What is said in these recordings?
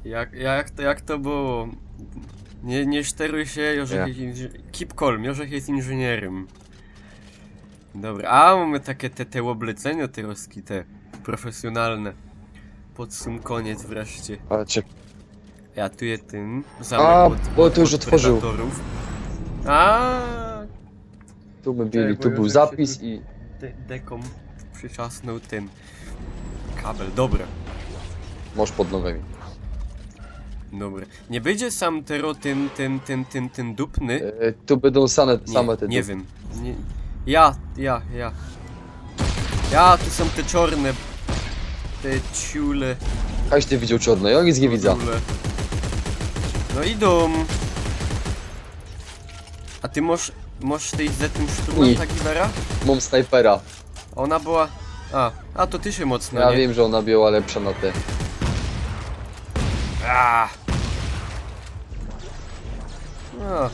Jak to było? Nie steruj się, Jorzech Ja. jest keep calm, Jorzech jest inżynierem. Dobra, a mamy takie te oblecenia tyroski, te profesjonalne. Podsum koniec wreszcie. Ale czek... Ja tu je tym A, zamek bo to już otworzył. predatorów. A, Tu my byli, bo tu był już zapis się i... dekom przyczasnął tym. Kabel, dobra. Możesz pod nowymi. Dobra. Nie będzie sam tero ten dupny? Tu będą same te... Nie wiem. Nie. Ja. Tu są te czarne. Te ciule. Kaś ty widział czarno, ja nic nie widzę. ciule. No idą. A ty możesz tej z tym szturmem Nie. ta gibera? Mam snajpera. Ona była... A to ty się mocno, Ja nie? wiem, że ona była lepsza na te. A. No.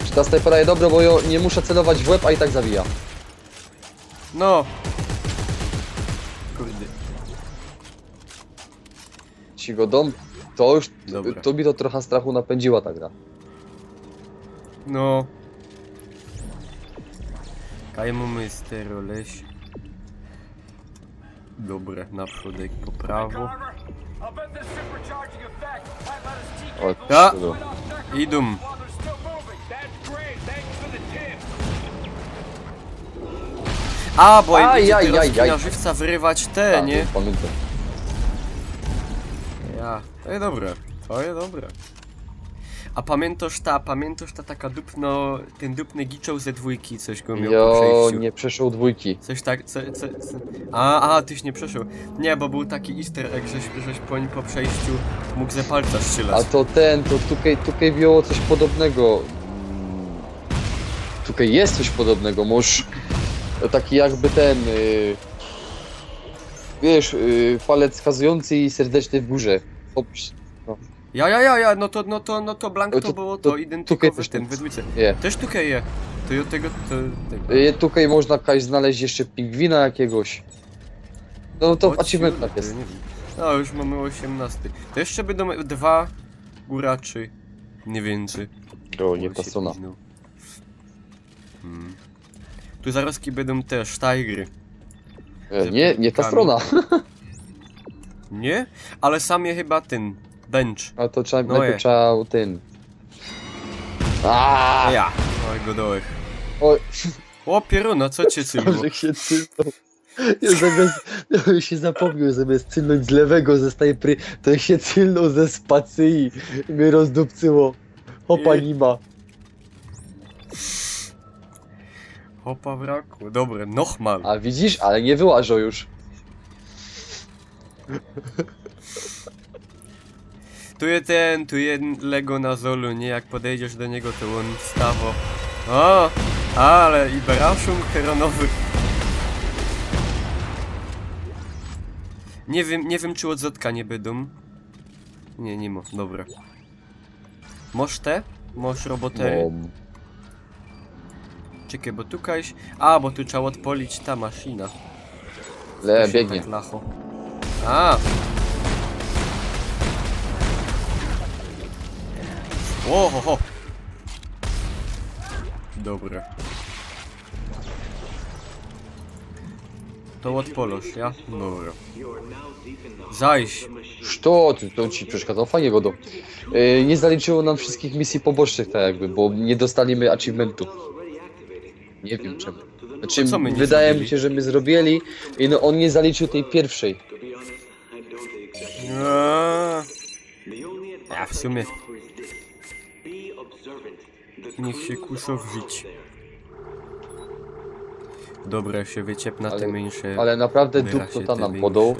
Czy ta snajpera jest dobra, bo ja nie muszę celować w łeb, a i tak zawija. No. Kurde. Ci go dom, to już... Dobra. To mi to trochę strachu napędziła ta gra. No. Kajmu my stero leś. Dobra, naprzód po prawo. O, Ja. cudo. Idą. A, bo Aj, będzie aj, teraz aj, aj. na żywca wyrywać te, A, nie? pamiętam. Ja. To jest dobre. To jest dobre. A pamiętasz ta taka dupno, ten dupny giczał ze dwójki, coś go miał po Jo, przejściu. nie przeszło dwójki. Coś tak, tyś nie przeszedł. Nie, bo był taki easter egg, żeś po przejściu mógł ze palca A strzelać. to tutaj było coś podobnego. Tutaj jest coś podobnego, może taki jakby ten, wiesz, palec wskazujący i serdeczny w górze. No to Blank to było to to identykowe też ten tak. we dwójce. Nie. Też tukaj je. To ja tego. Tutaj można kaś znaleźć jeszcze pingwina jakiegoś. No to w achievementach jest. No już mamy 18. To jeszcze będą 2 góraczy. Nie więcej. O, nie Bo ta się strona. piznął. Tu zarazki będą też tajgry. Nie ta strona. Nie? Ale sam je chyba ten. Bench. A to trzeba, No najpierw je. trzeba ten. Aaaa! Ja. Oj, godołek. Oj, O, pieruna, co cię cylło? że się cylnął. Ja się zapomniał, zamiast cylnąć z lewego ze snajpry, to się cylnął ze spacji i mnie rozdupcyło. Hopa I- nie ma. Hopa w raku. Dobre, nochmal. A widzisz, ale nie wyłażą już. Tu jest Lego na Zolu, nie? Jak podejdziesz do niego, to on wstawo. O! Ale i Beraszum heronowy. Nie wiem czy od Zotka nie będą. Nie ma, dobra. Moż te? Moż robotery? Czekaj, bo tu kaś... A, bo tu trzeba odpolić ta maszyna. Le, To się biegnie. Tak lacho. A! O, ho, ho. Dobre. To odpolosz, ja? Dobra. Zajść. Co? To ci przeszkadzał? Fajnie go do. Nie zaliczyło nam wszystkich misji pobocznych, tak jakby, bo nie dostaliśmy achievementu. Nie wiem czemu. Znaczy, co my nie wydaje mi zrobili? się, że my zrobili i no on nie zaliczył tej pierwszej. Ja w sumie. Niech się kuszą w żyć. Dobra, się wyciep na te mniejsze. Ale naprawdę wyra dup to się tam te nam mniejsze. podał.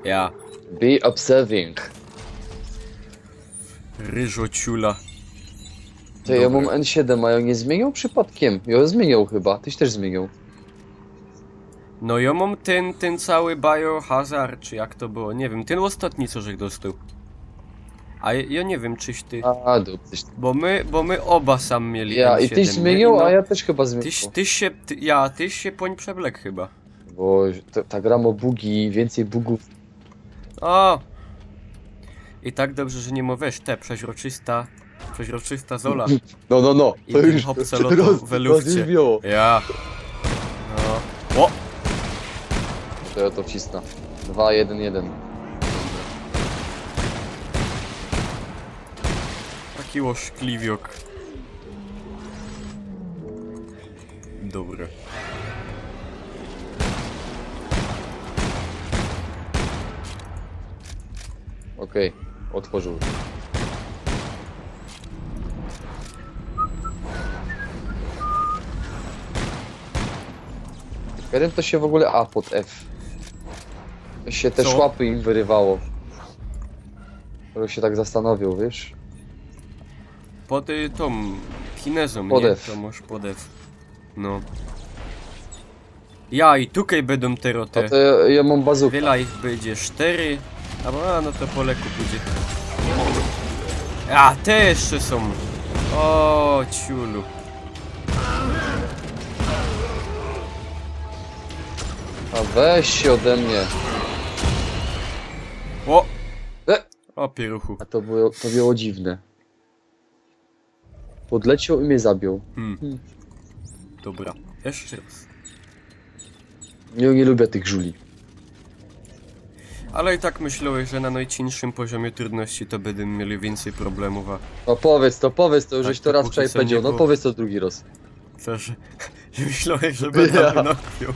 Ja. Be observing. Ryżociula. To ja mam Dobra. N7, a ja nie zmieniał przypadkiem? Ja zmieniał chyba, tyś też zmieniał. No ja mam ten cały biohazard, czy jak to było, nie wiem, ten ostatni co żech dostał. A ja nie wiem czyś ty, A, dup, bo my oba sam mieli ja i M7, tyś nie? zmienił, No, a ja też chyba zmienił. tyś się poń przewlekł chyba. Bo ta gra ma bugi, więcej bugów. O! I tak dobrze, że nie mówisz te przeźroczysta zola. No. I To ten już hop saloto w elówcie. rozjebiło. Ja. No. O! To ja to wcisnę. 2, 1, 1. Taki łoszkliwiok. Dobre. Okej, otworzył. Kiedy to się w ogóle A pod F? To się te Co? szłapy im wyrywało. Żeby się tak zastanowił, wiesz? Pod tą kinezą, Podew. nie? To masz podew. No. Ja i tutaj będą te No rote. to ja mam bazukę. Wiele ich będzie 4. No to po leku pójdzie. A, te jeszcze są. O, ciulu. A weź się ode mnie. O! E! O, pieruchu. A to było dziwne. Podleciał i mnie zabił. Dobra. Jeszcze raz. Nie lubię tych żuli. Ale i tak myślałeś, że na najcięższym poziomie trudności to będziemy mieli więcej problemów, a No powiedz to, żeś Tak, to raz póki wczoraj co nie powiedział. No było. powiedz to drugi raz. co, że myślałeś, że będę Ja. wynokwił.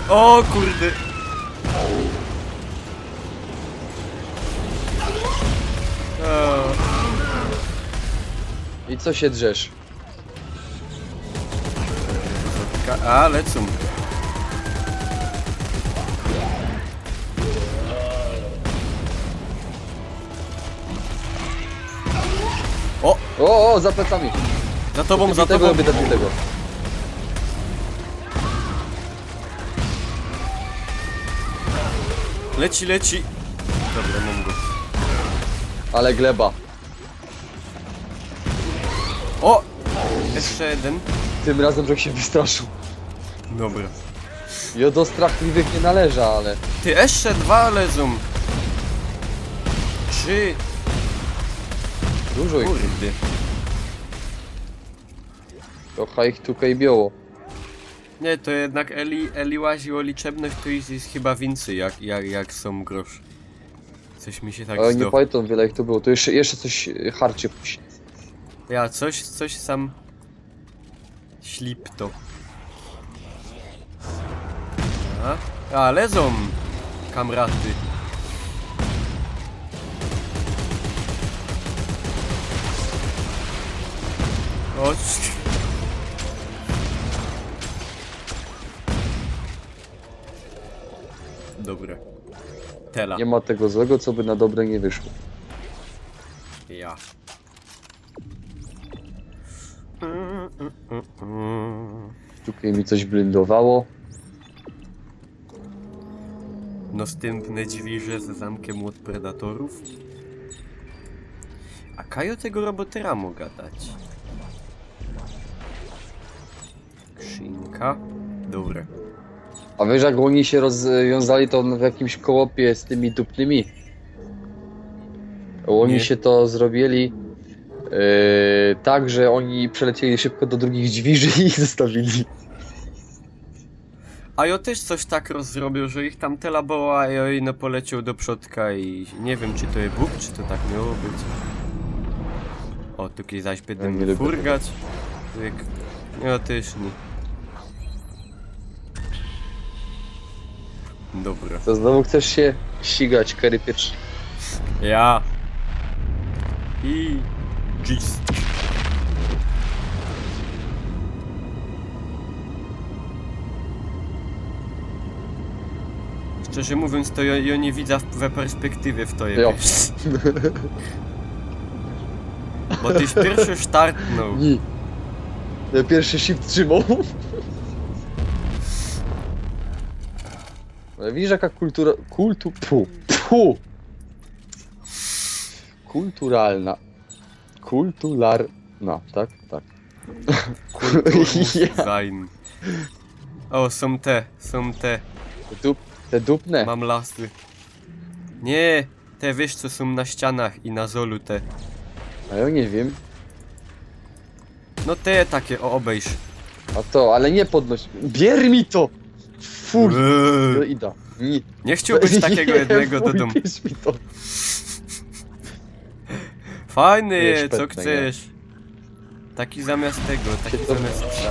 O kurde. O, I co się drzesz? a, lecą. O, za plecami. Za tobą, za Tego tobą. robię tego. Leci, leci. Dobra, mam go. Ale gleba. O! Jeszcze jeden. Tym razem trochę się wystraszył. Dobra. Ja do strachliwych nie należę, ale... Ty, jeszcze 2 lezą. 3. Dużo ich. Kurde. Trochę ich tutaj biało. Nie, to jednak Eli łazi o liczebność, to jest chyba więcej, jak są grosz. Coś mi się tak Ale nie zdało. pamiętam wiele ich tu było. To jeszcze coś harczy. Ja, coś sam... Ślip to. A, lezą! Kamraty. O, dobre. Tela. Nie ma tego złego, co by na dobre nie wyszło. Ja. Tutaj mi coś blindowało. Następne dźwirze z zamkiem od predatorów. A Kajo tego robotera mogę dać. Skrzynka. Dobre. A wiesz, jak oni się rozwiązali to w jakimś kołopie z tymi dupnymi? Oni Nie. się to zrobili tak, że oni przelecieli szybko do drugich dźwiży i ich zostawili. A ja też coś tak rozrobił, że ich tam tela była, a ja no poleciał do przodka i nie wiem, czy to jest Bóg, czy to tak miało być. O, tutaj zaś Ja będę nie lubię furgać. Jak... Ja też nie. Dobra. To znowu chcesz się ścigać, Kerry pierwszy. Ja. I... Gist. Szczerze mówiąc, to ja nie widzę we perspektywie w to Jo. jest. Bo tyś pierwszy startnął. Nie. Ja pierwszy shift trzymał. Ale widzisz jaka kultura... Kulturalna. Kulturalna, tak? Tak. Design. O, są te. Te dupne. Mam lasy. Nie, te wiesz co są na ścianach i na zolu te. A ja nie wiem. No te takie, o obejrz. A to, ale nie podnoś. Bier mi to! Fuj! No ida. Nie. Nie chciałbyś takiego jednego do fuj, domu. bierz mi to. Fajny, Nie, co szpetne, chcesz? Taki zamiast tego, taki to- zamiast psa.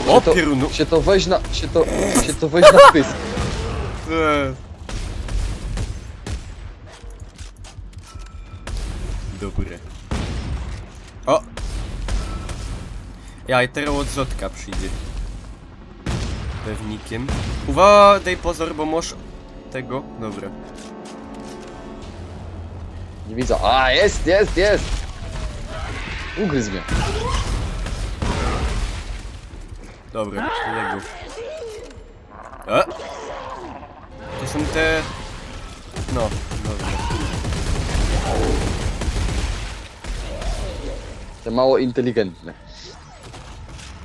Się O to- pierunu! Się to weź na... Się to weź na pysk. Dobre. O! Ja i teraz od Zotka przyjdzie. Pewnikiem. Uwaga, daj pozor, bo możesz tego. Dobra. Nie widzę. A, jest! Ugryz mnie. Dobra, Lego. A! To są te... No, dobra. Te mało inteligentne.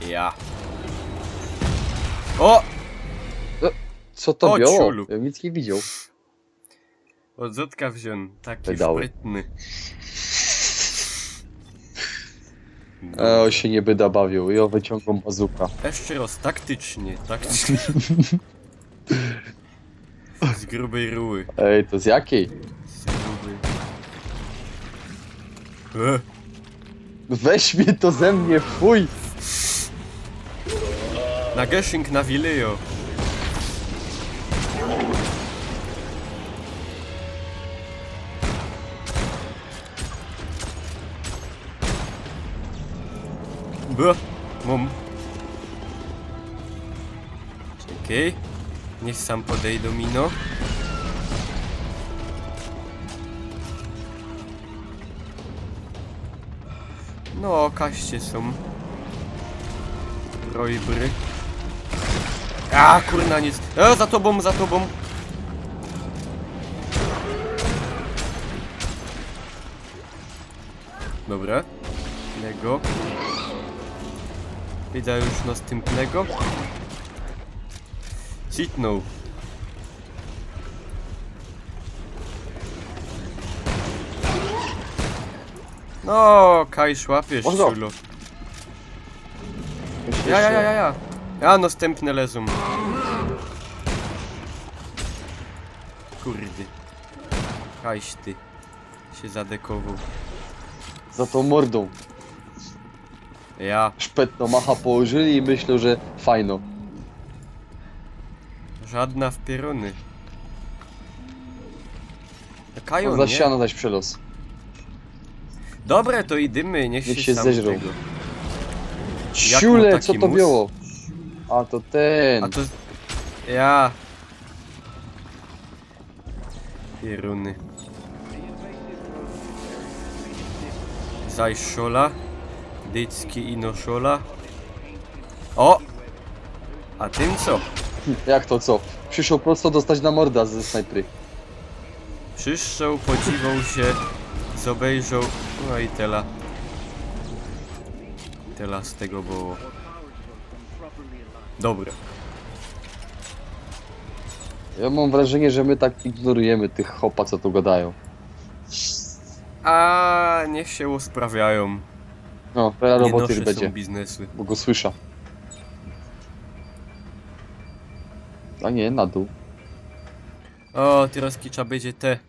Ja. O! Co to O, było? ciulu. Ja nic nie widział. Od Zotka wziąłem. Taki Pedały. sprytny. O, się nie byda bawił. Ja wyciągam bazuka. Jeszcze raz, taktycznie, taktycznie. Z grubej ruły. Ej, to z jakiej? Z grubej. Weź mnie to ze mnie, fuj! Na Geshing na Wilejo. Mum. Czekaj. Niech sam podejdą mino. No, kaście są. Rojbry. A, kurna, nic. Za tobą, za tobą. Dobra. Lego. Widzę już następnego. Citnął. No, Kaj, łapiesz, Można. ciulo. Ja. Ja, następne lezą. Kurde. Kajś ty. Się zadekował. Za tą mordą. Ja. Szpetno macha położyli i myślą, że fajno. Żadna w pieruny. Kają, No, za nie? ścianę dać przelos. Dobre, to idymy, niech Niech się się sam zeżrą. tego. Jak mu Ciule, taki co to mus? było? A to ten. A to... Ja. Pieruny. Zajszola. Dycki inoszola. O! A tym co? Jak to co? Przyszło prosto dostać na morda ze snajpry. Przyszedł, podziwał się, zobejrzał, no i tela. Tela z tego było. Dobra. Ja mam wrażenie, że my tak ignorujemy tych chopa, co tu gadają. A niech się usprawiają. No, teraz Nie roboty nosze będzie, są biznesy. bo go słysza. A nie, na dół. O, teraz trzeba będzie te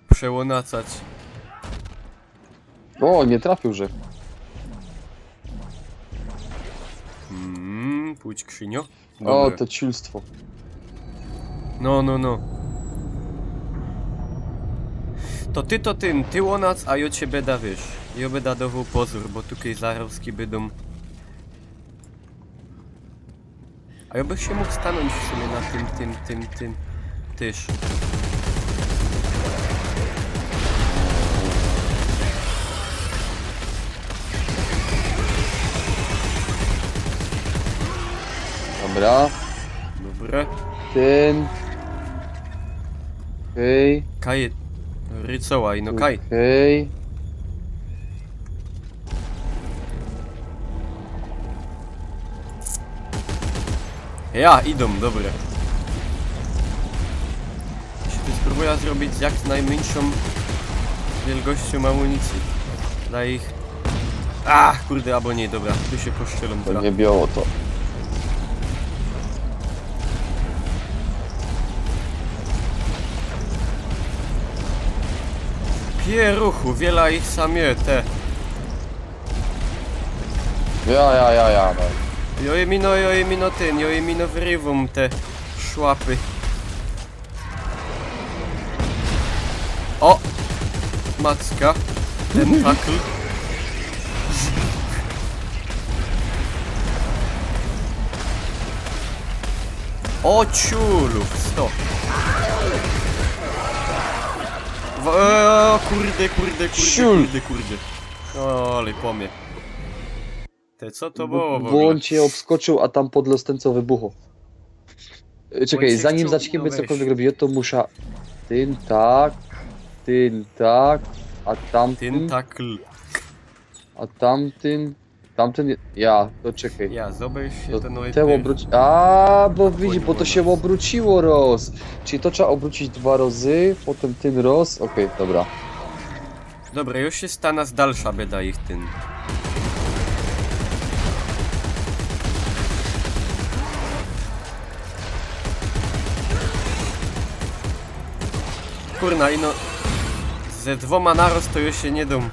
przełonacać. O, nie trafił, że. Pójdź krzynio. O, Dobra. to ciulstwo. No. To ty łonac, a ja ciebie da wiesz. Ja będę dawał pozór, bo tutaj zarowski będą. A ja bych się mógł stanąć w sumie na tym też. Dobra. Dobra. Ten. Okej. Kaj, rycoła i no kaj. Okej. Ja, idą, dobre. Się spróbuję zrobić z jak najmniejszą wielkością amunicji. Dla ich... kurde, albo nie, dobra, tu się poszczelam To trochę. nie biało to. Pieruchu, wiele ich samie, te. Ja, no. Jojemino wyrywą te szłapy. O! Macka. Tentakl. O ciulów, stop. Ciul. Kurde. O, ale pomie. Te co to było w ogóle? Błąd cię obskoczył, a tam pod lostem co wybuchło. Czekaj, się zanim chciał, zaczniemy no weź. cokolwiek robić, to muszę... Tym tak, a tamtym, Tentakl. a tamtym... Tamten... Ja, to czekaj. Ja, zobacz się To ten te obróci... A, bo widzi, bo to się obróciło roz. Czyli to trzeba obrócić 2 razy, potem ten roz. Okej, dobra. Dobra, już się stana z dalsza bieda ich ten. Kurna, ino... Ze 2 naraz to już się nie dam.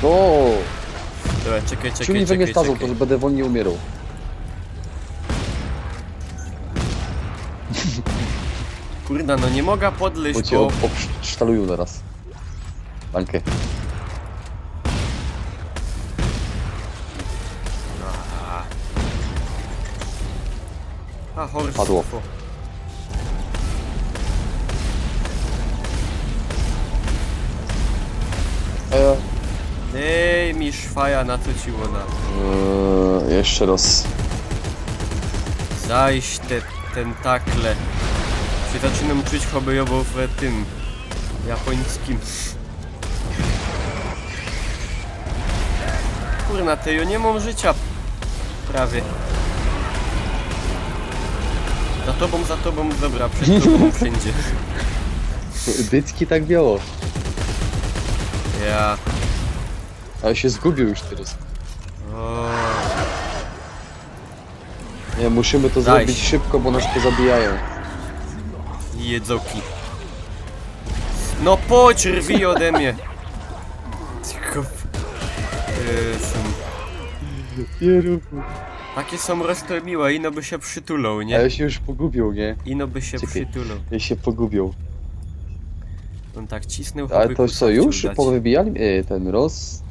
O, Dobra, czekaj. silnik we mnie stazą, to że będę wolniej umierał. Kurna, no nie mogę Bo podleźć, cię bo... obsztalują zaraz. Dankę. horse. Padło. Dej mi szwaja na to ci ona. Jeszcze raz. Zajść te tentakle. Się zaczynam czuć hobbyjowo w tym japońskim. Kurna, ty ja nie mam życia. Prawie. Za tobą, dobra, przed tobą wszędzie. Bycki tak biało. Ja. Ale się zgubił już teraz. O. Nie, musimy to Daj. zrobić szybko, bo nas pozabijają. Jedzoki. No poć rwi ode mnie. Tylko... są... Nie rób. Takie są roztomiłe, ino by się przytulą, nie? Ale się już pogubił, nie? Ino by się Czekaj. przytulą. Ja się pogubił. On tak cisnął, Ale choby to kusa co, już chciał dać. powybijali? Ten roz.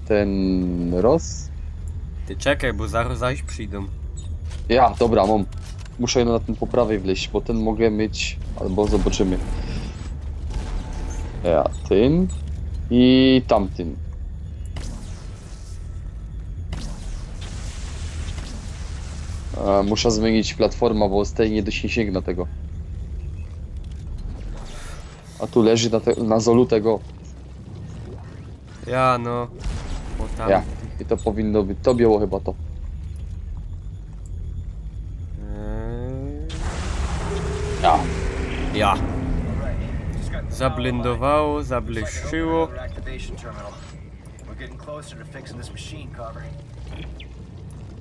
Ty czekaj, bo zaraz zaś przyjdą. Ja, dobra, mam. Muszę na ten po prawej wleźć, bo ten mogę mieć... Albo zobaczymy. Ja, ten i tamtym. Muszę zmienić platformę, bo z tej nie dosięgna tego. A tu leży na zolu tego. Ja no. O tam. Ja. I to powinno być. To biało chyba to. Ja. Ja. Zablendowało, zableszczyło.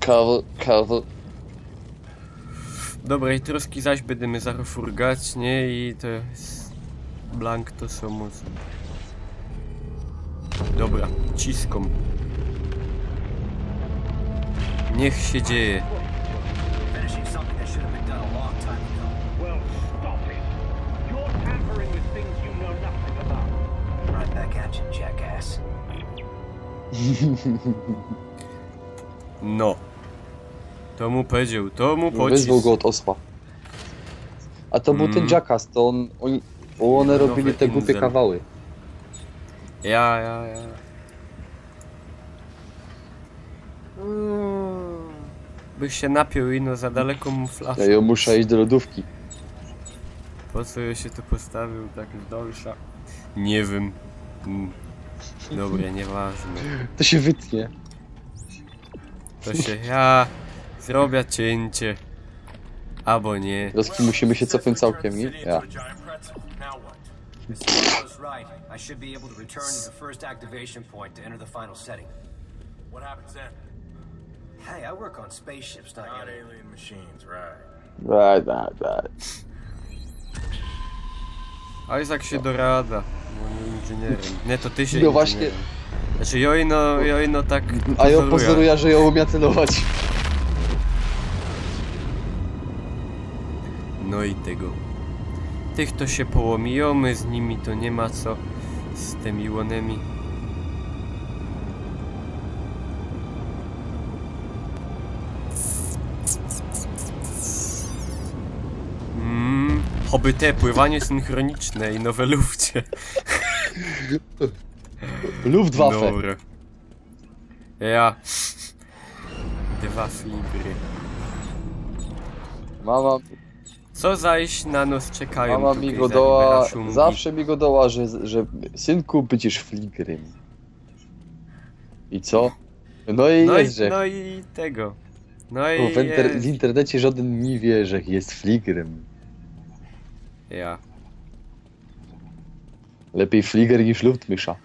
Kawał. Dobra, i troski zaś będziemy zaraz furgać, nie? I to jest... Blank to są. Dobra, ciskom. Niech się dzieje. Finishing something that should have been done a long time ago. Well, stop it. You're tampering with things you know nothing about. Right back at you, jackass. No. To mu powiedział, to mu Wyzwał pocisł. go od osła. A to był ten Jackass, to one robili Nowy te głupie Inzel. kawały. Ja. Byś się napił ino za daleką flaszkę. Ja ją muszę iść do lodówki. Po co ja się tu postawił tak z dalsza? Nie wiem. Dobra, nieważne. To się wytnie. To się ja zrobię cięcie. Albo nie. Roski, musimy się cofnąć całkiem, nie? Ja. If Sierra was right, I should be able to return to the first activation point to enter the final setting. What happens then? Hey, I work on spaceships, not Not yet. alien machines, right? Right. A Izak się dorada. No nie inżynierem. Nie, to ty się No właśnie. inżynierem. Znaczy Jojno tak A ja pozoruje. pozoruję, że ją umie celować. No i tego. Tych to się połomiją, my z nimi to nie ma co. Z tymi łonemi. Oby te pływanie synchroniczne i nowe lufcie. Luftwaffe. Dobra. Ja. 2 flibry. Mama, Co zaś na nas czekają? mama tutaj mi go za doła, liberaszungi? zawsze mi go doła, że synku, będziesz fligrem. I co? No i No jest, i, że no i tego. No Bo i w jest. internecie żaden nie wie, że jest fligrem. Ja. Lepiej fliger niż luftmysza.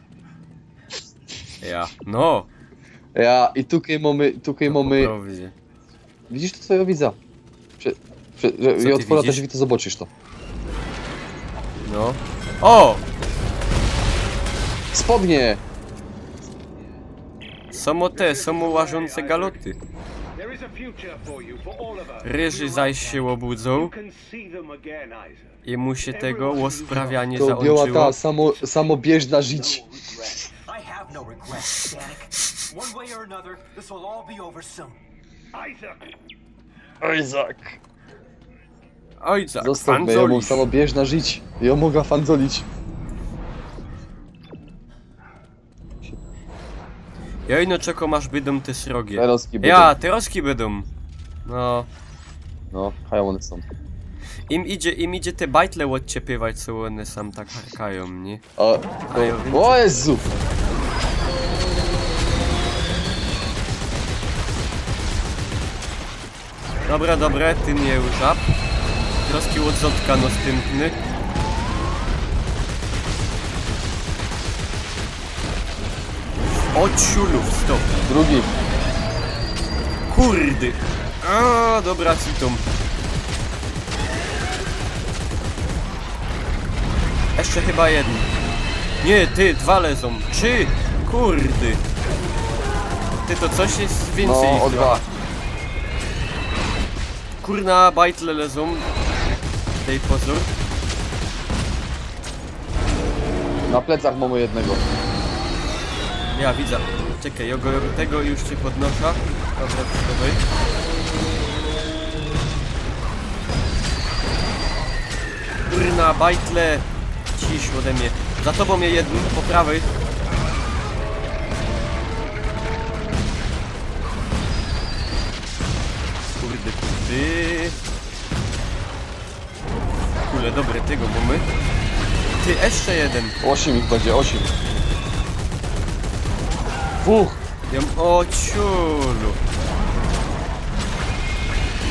Ja. No! Ja, i tutaj mamy... Prawdzie. Widzisz to, co ja widzę? Co Ja ty otworzę te widzisz? drzwi, to zobaczysz to. No. O! Spodnie! Są łażące galoty. There is a future for you, for all of us. Ryży zaś się łobudzą You can see them again, Isaac. i mu się tego łosprawianie To biała załączyło. ta samobieżna żyć. I have no regrets, Danik. One way or another, this will all be over soon. Isaac! Isaac! Ojca, Zostaw mnie, ja mam fanzolisz. samobieżna żyć. Ja mogę fanzolić. Jojno czeko masz bydą te srogie. Teroski będą. Ja, te roski będą. No. No, haj one są. Im idzie te bajtle odciepywać, co one sam tak harkają, nie? O Jezu! Dobra, ty nie żab. Troski odzotka następny. Od siulów, stop. Drugi. Kurdy. A, dobra, citom. Jeszcze chyba jeden. Nie, ty, 2 lezą. 3. Kurdy. Ty, to coś jest więcej. No, o ich 2. Kurna, bajtle lezą. Tej pozór. Na plecach mamy jednego. Ja widzę. Czekaj, ja tego już cię podnoszę. Dobra, wstawaj. Kurna, bajtle. Cisz ode mnie. Za tobą je jeden, po prawej. Kurde. Kule, dobre, tego mamy. Ty, jeszcze jeden. 8 ich będzie, 8. Fuch! O ciulu.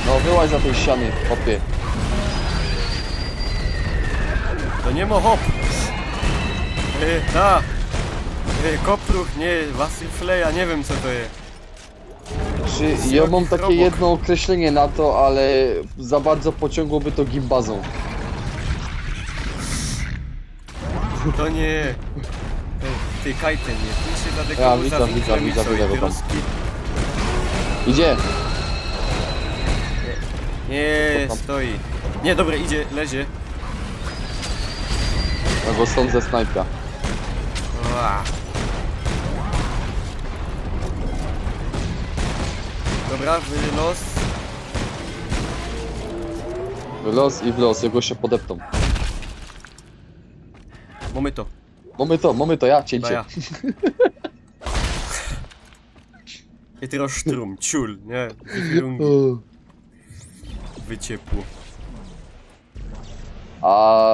No wyłaź za tej ściany, hopie. To nie ma hop. Kopruch, nie, wasylfleja, nie wiem co to jest. Czy ja mam takie jedno określenie na to, ale za bardzo pociągłoby to gimbazą. To nie. Ty, kajten nie, ty się za tego Ja widzę go tam. Idzie! Nie, stoi. Nie, dobra, idzie, lezie. Ja go stąd ze snajpia. Ła. Dobra, wylos. W los, jego się podeptą. Mamy to. Mamy to, ja, Chyba cięcie. ja. I teraz sztrum, ciul, nie? Wyrungi, wyciepło. A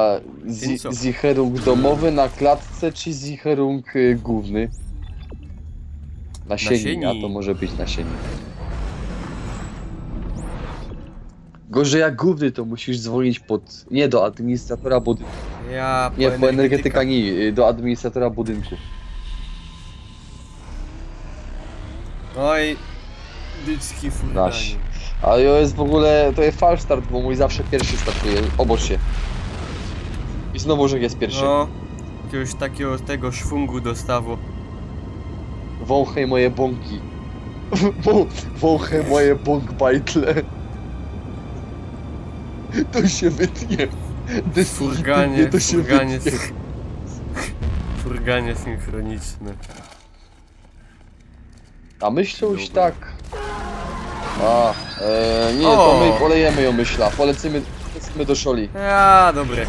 Więc co? zicherung domowy na klatce, czy zicherung główny? Nasiennik, Nasiennik. a to może być nasiennik. Gorzej jak główny to musisz dzwonić nie do administratora budynku. Ja Nie, po energetyka nie, do administratora budynku. Oj, dycki Daś. furdanie. A to jest w ogóle, to jest false start, bo mój zawsze pierwszy startuje, obocz się. I znowu, że jest pierwszy. No, jakiegoś takiego tego szwungu dostało. Wąchaj moje bąki. Wąchaj moje bąk bajtle. To się wytnie. Furganie, To się furganie, wytnie. furganie synchroniczne. A myśląś Dobra. tak. Nie, to O! my polejemy ją myśla. Polecimy do szoli. Ja, dobre.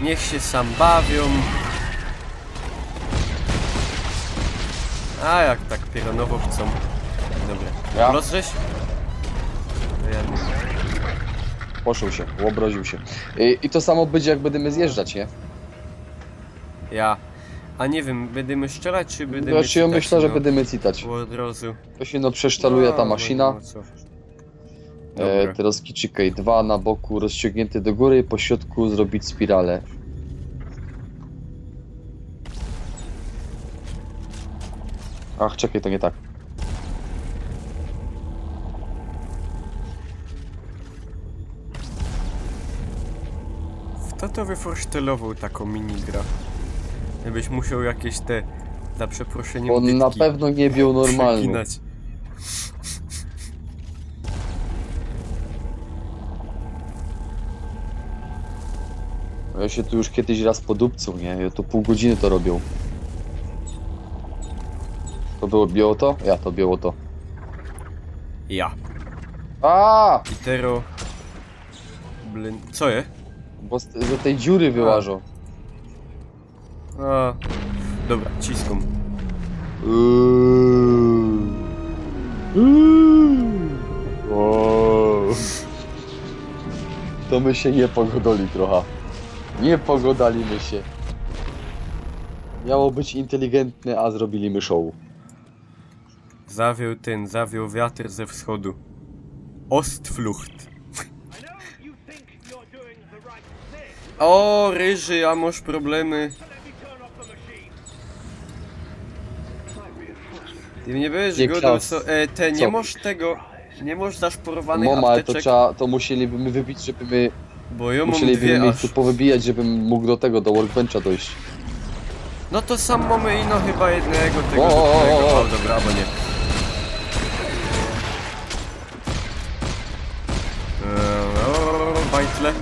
Niech się sam bawią. A jak tak pieronowo chcą. Dobra. Ja? Rozrzeź? No ja nie. Poszł się, łobroził się. I to samo będzie jak będziemy zjeżdżać, nie? Ja. A nie wiem, będziemy strzelać czy będziemy Znaczy ja czytać, myślę, że no? będziemy citać. Bo od razu. To się no przesztaluje ta No, maszyna. no co. Dobra. Teraz kiczykaj, 2 na boku rozciągnięty do góry, po środku zrobić spiralę. Ach, czekaj, to nie tak. Kto to wyforsztelował taką minigrę? Jakbyś musiał jakieś te, za przeproszeniem, On na dytki pewno nie był normalny. przeginać. Ja się tu już kiedyś raz podupcą, nie? Ja to pół godziny to robią. To biało to? Ja to biało to. Ja. A! Pitero. Blyn... Co je? Bo z tej dziury wyłażą. A. Dobra, ciską. To my się nie pogodoli trochę. Nie pogodaliśmy się. Miało być inteligentne, a zrobiliśmy show. Zawiał wiatr ze wschodu. Ostflucht. I know you think you're doing the right thing. O, ryży, a masz problemy. Let me turn off the machine. Ty nie będziesz Nie, godą, Klaus. nie Co? masz tego, nie masz zaszporowanych Mama, ale to apteczek, trzeba, to musielibyśmy wybić, żeby bo ja mam musielibyśmy dwie ich aż. tu powybijać, żebym mógł do workbencha dojść. No to sam mamy ino chyba jednego tego O, drugiego. o. O, dobra, albo nie. Bajtle.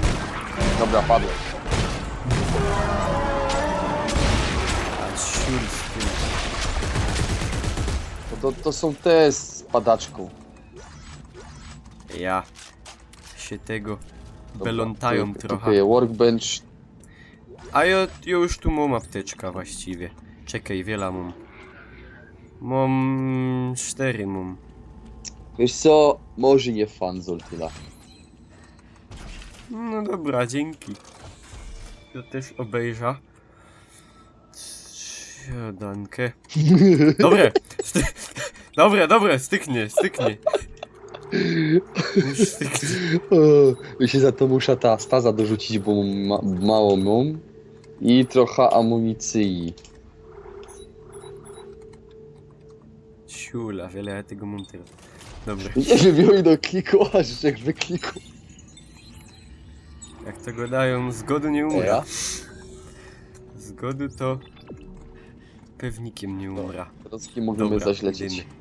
Dobra, padłem. A ciul z tym. To są te z padaczką. Ja się tego Dobra, belątają tu- trochę. Tutaj workbench. A ja już tu mam apteczka właściwie. Czekaj, wiele mam. Mam 4 mam. Wiesz co? Może nie fanzol tyle. No dobra, dzięki. To też obejrza. Siadankę. Dobre! Dobre, styknie. Już styknie. Ja się za to muszę ta staza dorzucić, bo mało mam. I trochę amunicji. Ciula, wiele ja tego mam teraz. Dobra, Nie wiem, o ile kliku, aż jak wykliku. jak to gadają, z godu nie umra. Ja? Z godu to pewnikiem nie umra. Teraz możemy Dobra, zaś lecieć. jedyny.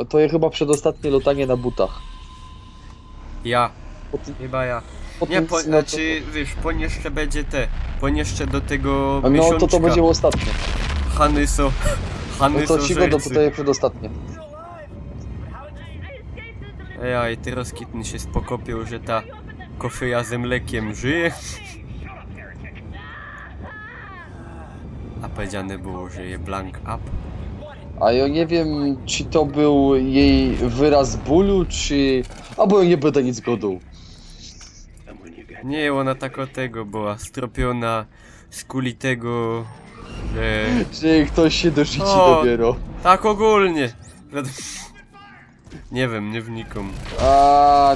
To jest chyba przedostatnie lotanie na butach. Ja, Potem, chyba ja. potem, Nie, znaczy, wiesz, poń jeszcze będzie jeszcze do tego No miesiączka. to będzie ostatnie. Hanyso No to ci go to żercy. jest przedostatnie. Ej, i teraz kitny się spokopił, że ta kofeja z mlekiem żyje. A powiedziane było, że je blank up. A ja nie wiem, czy to był jej wyraz bólu, czy... Albo ja nie będę nic godą. Nie, ona tak o tego była stropiona z kuli tego, że... Czy ktoś się do życia O! dopiero. Tak ogólnie. Nie wiem, nie wnikam. A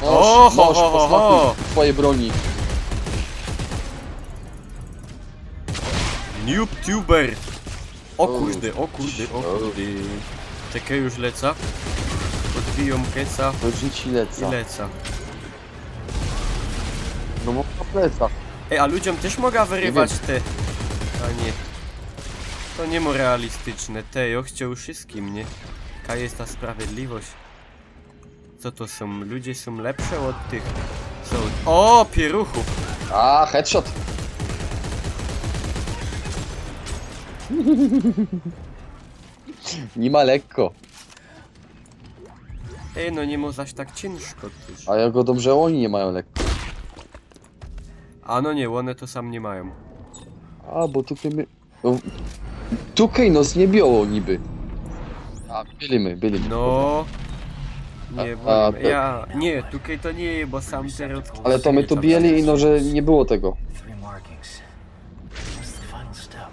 O, ho, noż, ho, ho, ho. posmakuj twoje broni. NoobTuber! O O, kurde, o kurde, o kurde. Czekaj, już leca. Podbijam keca Do życi i leca. leca. No mo na plecach. Ej, a ludziom też mogę wyrywać te... A nie. To nie mo realistyczne. Te, ja chciał wszystkim, nie? Jaka jest ta sprawiedliwość? Co to są? Ludzie są lepsze od tych. Są... O, pieruchu! A, headshot. Nie ma lekko. Ej, no nie mo zaś tak ciężko też. A jak go dobrze oni nie mają lekko. A no nie, one to sam nie mają. A, bo tutaj my... No, tutaj nas nie biało niby. A, byliśmy. No... Nie, A, bo tak. ja... Nie, tutaj to nie, bo sam teraz... Ale to my tu bieli i no, że nie było tego. 3 markings. What's the final step?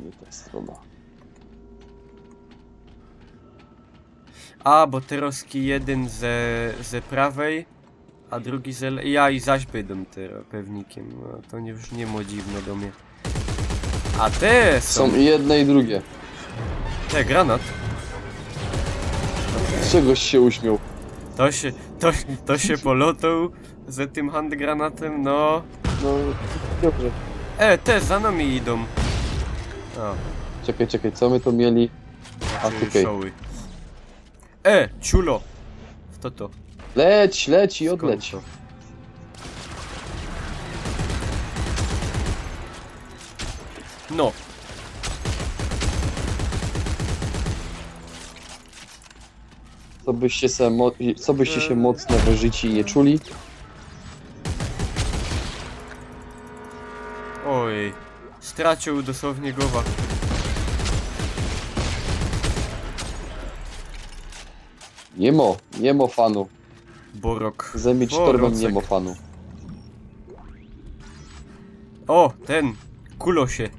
Nie ta strona. A, bo teroski jeden ze prawej, a drugi ze ja i zaś będę teraz pewnikiem. No, to już nie mo dziwno do mnie. A te są... Są i jedne i drugie. Te, granat. Z czegoś się uśmiał. To się polotał z tym handgranatem, no. No, dobrze. Te za nami idą. O, Czekaj, co my tu mieli? A, czyli tutaj. szoły. Ciulo. Kto to? Leć i odleć. Skąd to? No. Co byście się mocno we życiu nie czuli? Oj. Stracił dosłownie głowa. Nie mo fanu. Borok. Zemieć Borocek. torbę nie mo fanu. O, ten. Kulo się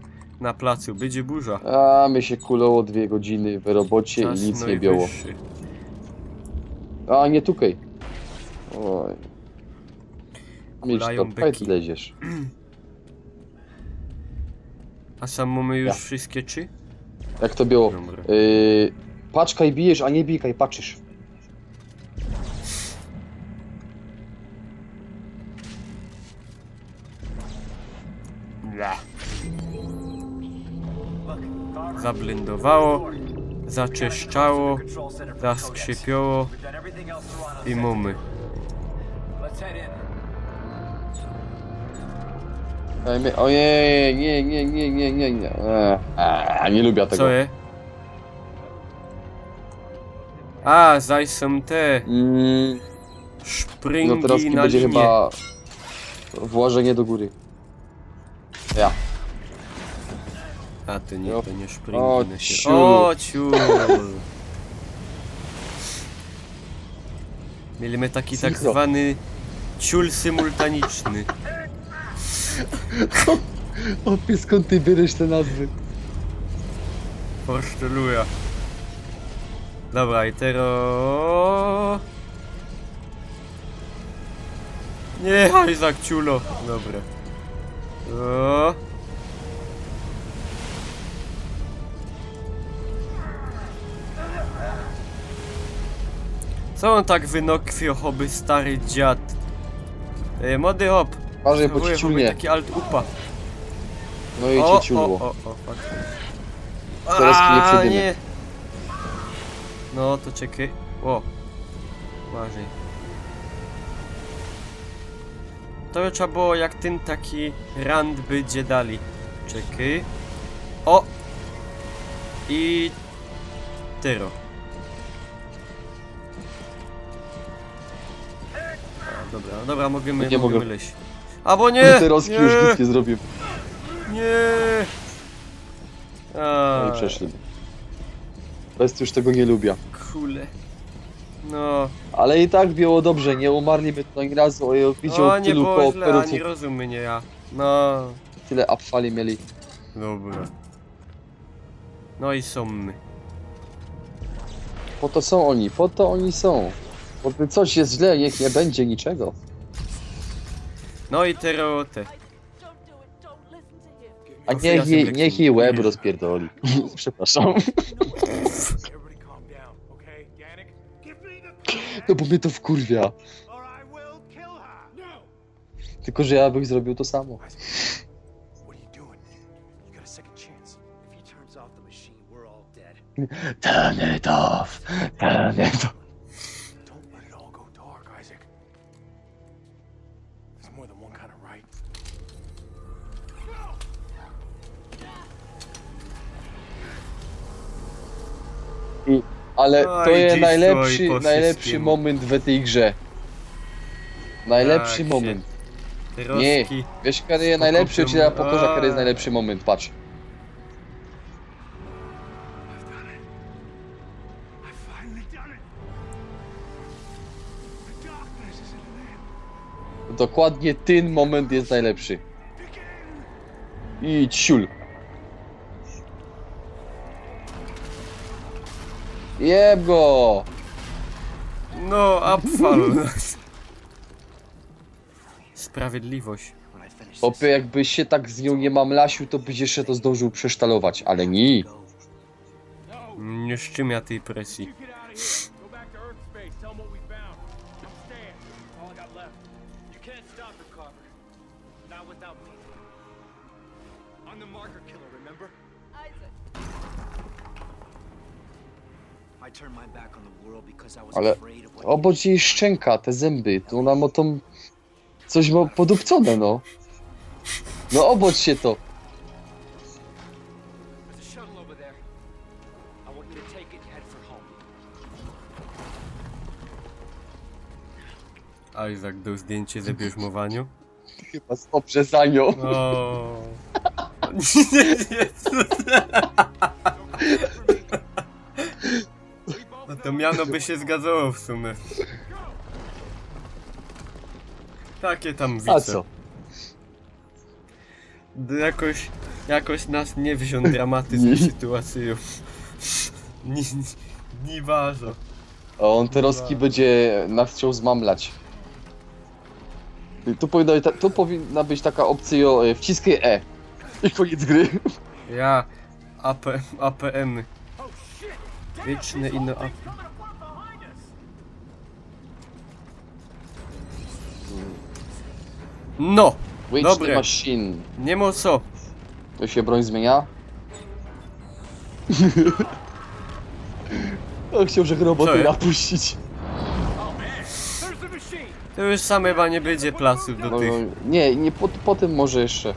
na placu. Będzie burza. A my się kuloło 2 godziny w robocie Czas i nic nie biało. najwyższy. A nie tukaj. Oj. Milcz Kulają to, beki. leziesz. A sam mamy już Ja. wszystkie 3? Jak to było? Dobra. Paczkaj bijesz, a nie bijkaj, patrzysz. Zablendowało, zaczeszczało, zaskrzypiało i mamy. Let's head in. Ojej, nie. Nie lubię tego. Co je? A, zaś są te Mm, no szpringi teraz na będzie linie. chyba włażenie do góry. Ja. A to nie, Jo. to nie szpringi O, na ciul. się. O, ciul. Mieliśmy taki tak Cicho. zwany ciul symultaniczny. Opie, skąd ty bierzesz te nazwy? Poszczeluja. Dobra, i teraz... Nie, Isaac ciulo. Dobra. O. Co on tak wynokwio, choby stary dziad? Młody hop. Uważaj, bo Próbuję, ci choby ciulnie. taki alt upa. No i O, cię ciulło. fuck. Teraz nie przyjdziemy. nie. No to czekaj. O. Uważaj. To trzeba było jak ten taki rand będzie dali. Czekaj. O! I... Tyro. Dobra, Nie możemy mogę. leść. Albo nie! Teraz już nic nie zrobię. Nie! No i przeszli. Bez już tego nie lubię. Kule. No. Ale i tak było dobrze, nie umarliby to ani razu, o widział O, nie tylu było źle, kooperów, ani rozumie nie ja. No. tyle upfali mieli. Dobra. No i są my. Po to są oni, po to oni są. Bo gdy coś jest źle, niech nie będzie niczego. No i te. A niech jej łeb rozpierdoli. Przepraszam. Everybody calm down, okay? Danik, give me the... No bo mnie to wkurwia. Or I will kill her! No! Tylko, że ja bym zrobił to samo. What are you doing? You got a second chance. If he turns off the machine, we're all dead. Turn it off. Turn it off. Don't let it all go dark, Isaac. There's more than one kind of right. Ale Oj, to jest dziś najlepszy, oj, najlepszy posystem. moment w tej grze. Najlepszy Tak moment. Te Nie, roski. wiesz kiedy jest najlepszy, ci ja pokażę kiedy jest A. najlepszy moment, patrz. I've finally done it! The darkness is at an end. Dokładnie ten moment jest najlepszy. I ciul. Jeb go! No, upfall. Sprawiedliwość. When I finish Opie, jakbyś się tak z nią nie mamlasił, to byś jeszcze to zdążył przesztalować, ale nie. Nie szczymia tej presji. You get out of here. Go back to Earth space. Tell them what we found. I'm staying. All I got left. You can't stop it, Carver. Not without me. I'm the marker killer, remember? Isaac. I turned my back on the world because I was Ale afraid of what obok jej szczęka, te zęby, to ona ma tą... Coś ma podupcone, no. No obocz się to. There's a shuttle over there. I want you to take it and head for home. Isaac dał zdjęcie ze bierzmowaniu. Chyba dobrze za nią. O. Nie. No to miano by się zgadzało w sumie. Takie tam widzę. A co? Jakoś nas nie wziął dramatyzm sytuacją. Nie ważo. A on te roski będzie nas chciał zmamlać. Tu powinna być taka opcja, wciskaj E. I koniec gry. Ja. APM. Wieczne inno AP. No! Witch Dobre. the machine. Nie ma co. To się broń zmienia? O, chciał, że Co roboty jest? napuścić. There's the machine! To już sam chyba nie będzie placu do No, tych. nie, potem może jeszcze.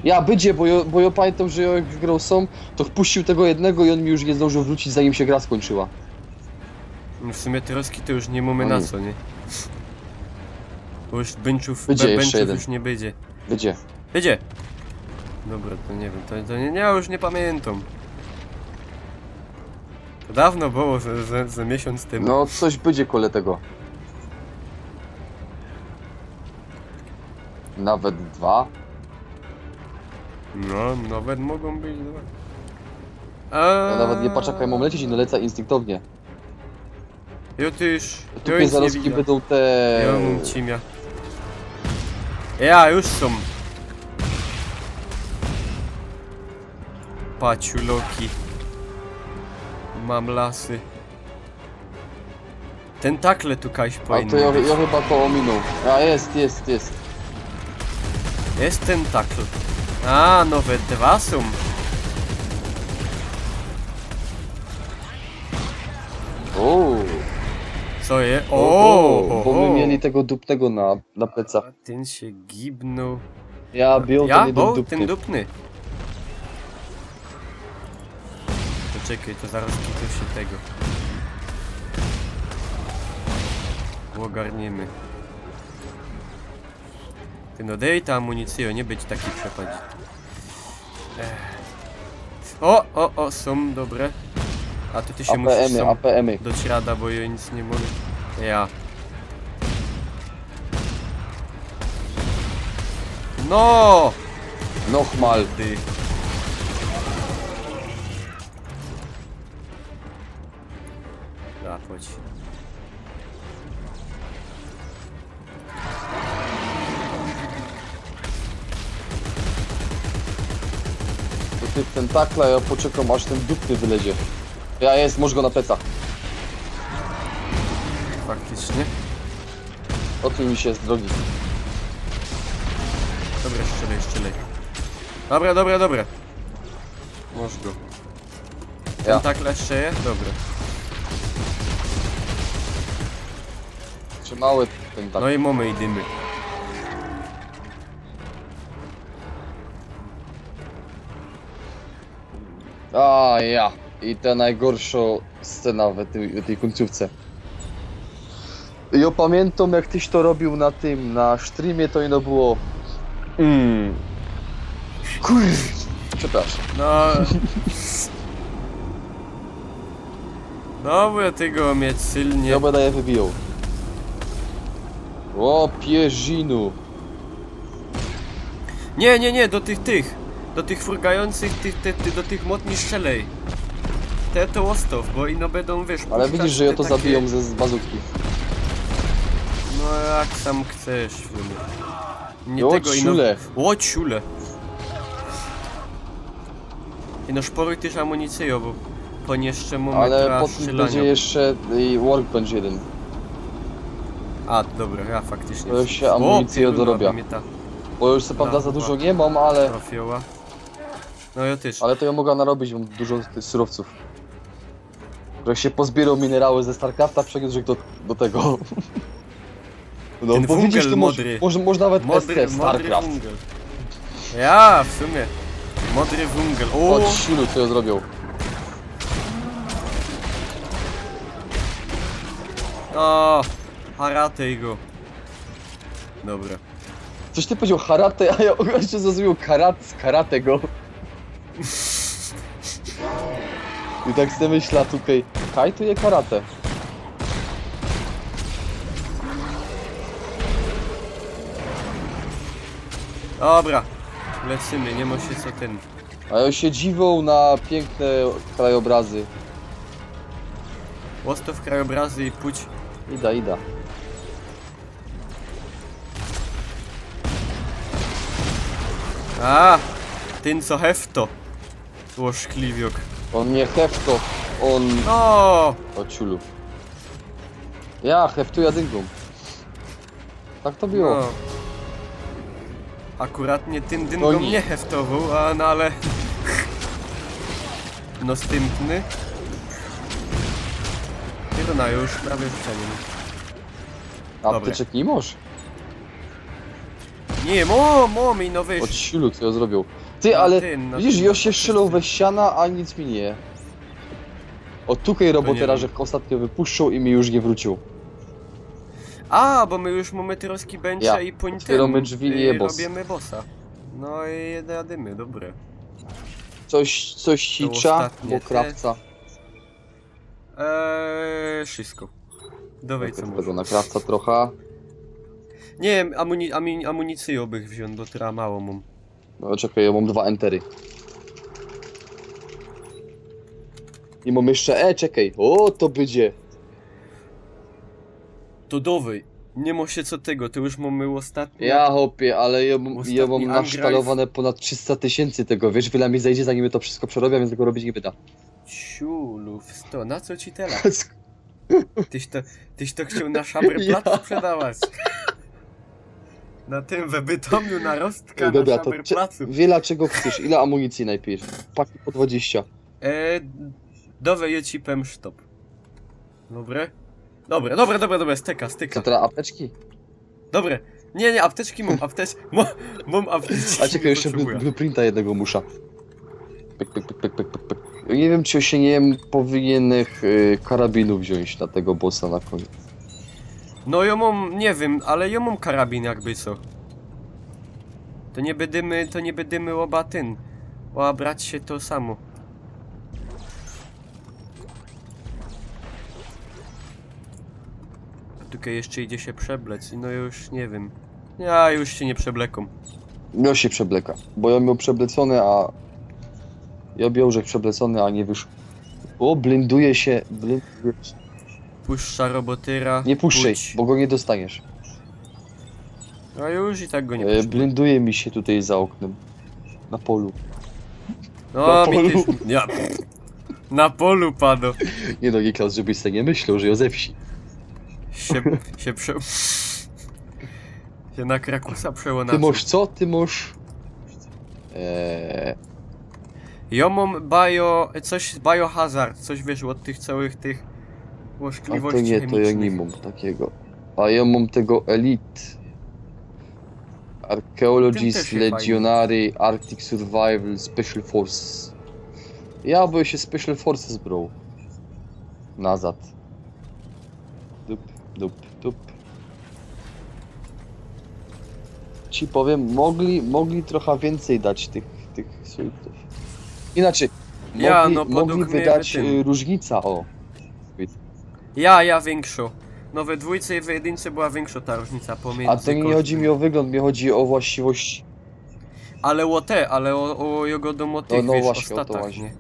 Ja będzie, bo ja pamiętam, że jak grał sam, to wpuścił tego jednego i on mi już nie zdążył wrócić, zanim się gra skończyła. No w sumie troski to już nie mamy No na nie. co, nie? Bo już benchów Będzie jeszcze benchów jeden. już nie będzie. Będzie. Będzie! Dobra, to nie wiem, to nie, ja już nie pamiętam. To dawno było, za miesiąc temu. No, coś będzie kole tego. Nawet 2. No, nawet mogą być dwa. Ja nawet nie patrzę, jak ja mam lecieć i no lecę instynktownie. Ja też. Tu Ja mnie nic nie zarazki widzę. będą te... Ja mam cimia. Ja, już są. Paciuloki. Mam lasy. Tentakle tu kaś A powinny to ja być. chyba to ominął. A jest. Jest tentakl. A, nowe dwa są. O, Co je? bo my mieli tego dupnego na plecach. A ten się gibnął. Ja biorę Ja? ten jeden O, dupny. ten dupny. To czekaj, to zaraz kitu się tego. Ogarniemy. Ty no dej ta amunicję, nie być taki przepadź. O, są dobre. A to ty się musisz APM-y, sam APM-y. do śrada, bo ja nic nie mogę. Ja. No! Nochmal. Ty. Ja. Chodź. To ty tentakla, ja poczekam aż ten dupny wylezie. Ja jest, możesz go na plecach. Faktycznie. Odsuń mi się z drogi. Dobra, strzelaj. Dobra. Możesz go. Ja. Ten tak leszczeje? Dobra. Czy mały tentakl. No i mamy i dymy. A ja. I ta najgorsza scena w tej końcówce. Ja pamiętam jak tyś to robił na streamie, to ino było... Kur... Przepraszam. No... Dobra, ty go mieć silnie. Ja będę je wybijał. O, pierzinu. Nie, do tych. Do tych frugających, do tych motni strzelej. Te to ostaw, bo ino będą, wiesz... Ale puszczać widzisz, że ja te to takie- zabiją z bazooki. No jak sam chcesz, Flumy. Nie O, tego ciule. O, ciule. Ino szporuj też amunicję, bo po jeszcze moment Ale potem będzie jeszcze workbench jeden. A, dobra, ja faktycznie. To się amunicję pierdolę, dorobia. mnie ta Bo już co prawda za dużo nie mam, ale... trafioła. No ja też. Ale to ja mogę narobić, mam dużo tych surowców. Jak się pozbierał minerały ze StarCrafta, przeniósł do tego. No Ten bo wungel widzisz, to modry. może nawet ST, Modry StarCraft. wungel. Ja, w sumie. Modry wungel. O! Od silu co ja zrobił. O! Haratej go. Dobra. Coś ty powiedział karate, a ja jeszcze zrozumiał karate go. I tak sobie myślę tutaj, kaj tu je karate. Dobra. Lecimy, nie ma się co ten. A ja się dziwią na piękne krajobrazy. Łostow krajobrazy i puć. Ida. A! Ten co hefto. Łoszkliwiok. On nie hefto, on... No! O ciulu. Ja heftuję dyngą. Tak to było. No. Akurat nie tym No dyngą nie. nie heftował, a no ale... Następny. Jedna już, prawie rzuceniem. Apteczek nie możesz. Nie, mi no Od wyjść. silu co ja zrobił. Ty, Na ale tym, na widzisz, tym, ja na się tym strzelał wszyscy. we ściana, a nic mi nie. O tukaj robotera, nie że wiem. ostatnio wypuszczał i mi już nie wrócił. A, bo my już mamy troski będzie Ja. i po Otwieramy drzwi i je boss. robimy bossa. No i jadymy, dobre. Coś cicza, ostatnie bo te. krawca. Wszystko. Dowej co Tego może. na krawca trochę. Nie wiem, amunicję bych wziął, bo teraz mało mam. No czekaj, ja mam 2 entery. I mam jeszcze, czekaj, o to będzie. To dowej. Nie ma się co tego, to już mamy ostatnie. Ja hopie, ale ja Ostatni mam nasztalowane ponad 300 000 tego, wiesz, wiele mi zejdzie zanim ja to wszystko przerobię, więc tego robić nie wyda. Ciulów, sto, na co ci teraz? Tyś to chciał na szabrę placu sprzedawać. Na tym we Bytomiu na rostka Dobra, na to szabrę placu. wiele czego chcesz, ile amunicji najpierw? Paki po 20. Dowej ci pem sztop. Dobre? Dobra, steka. Co teraz apteczki? Dobre. Nie, apteczki mam, mam apteczki. A czekaj, jeszcze blueprinta jednego musza. Pyk. Nie wiem, czy się nie powinienych karabinów wziąć na tego bossa na koniec. No ja mam, nie wiem, ale ja mam karabin jakby co. To nie będziemy oba ten. Oba brać się to samo. A tutaj jeszcze idzie się przeblec i no już nie wiem. Ja już się nie przebleką. Miał się przebleka, bo ja miał przeblecony, a... Ja biorę przeblecony, a nie wyszło. O, blinduje się. puszcza robotyra. Nie puszczaj, Pójdź. bo go nie dostaniesz. A już i tak go nie puszczę. Blinduje mi się tutaj za oknem. Na polu. No, na mi polu. też... Ja. Na polu padł. Nie no, Niklas, żebyś sobie nie myślał, że ja ze wsi. Się się na Krakusa Ty przełonaczył. masz co? Ty masz... Ja mam biohazard, coś wiesz od tych całych tych A łożkliwości to nie, to ja chemicznych. nie mam takiego. A ja mam tego Elite. Archaeologist, Tym też się Legionary, Arctic Survival, Special Forces. Ja by się Special Forces brał. Nazad. Dup, dup, dup. Ci powiem, mogli trochę więcej dać tych sultów. Inaczej, Ja, mogli, no, mogli podług mnie wydać tym. różnica, o. Ja większą. No we dwójce i w jedynce była większa ta różnica pomiędzy A to nie chodzi mi o wygląd, mi chodzi o właściwości. Ale o jego domotych, No wiesz, właśnie, o o to statach, właśnie. nie?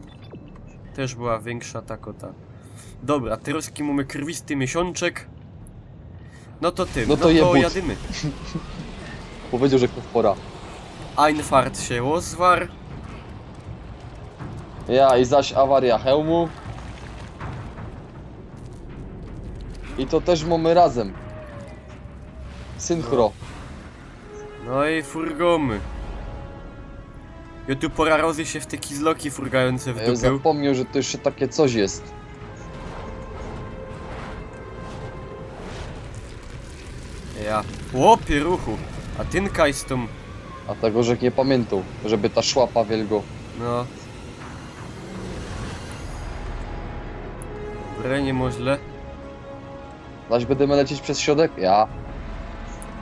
Też była większa ta. Dobra, teraz mamy krwisty miesiączek. No to tym, No to jebut. jadymy. Powiedział, że pora. Einfahrt się rozwarł. Ja i zaś awaria hełmu. I to też mamy razem. Synchro. No i furgomy. Ja tu pora rozy się w te kizloki furgające w Ja dupę. zapomniał, że to jeszcze takie coś jest. Ja. Łopie ruchu. A tynkaj z tą... A tego, że nie pamiętał, żeby ta szłapa wielgo. No. Dobre, nie można. Zaś będziemy lecieć przez środek? Ja.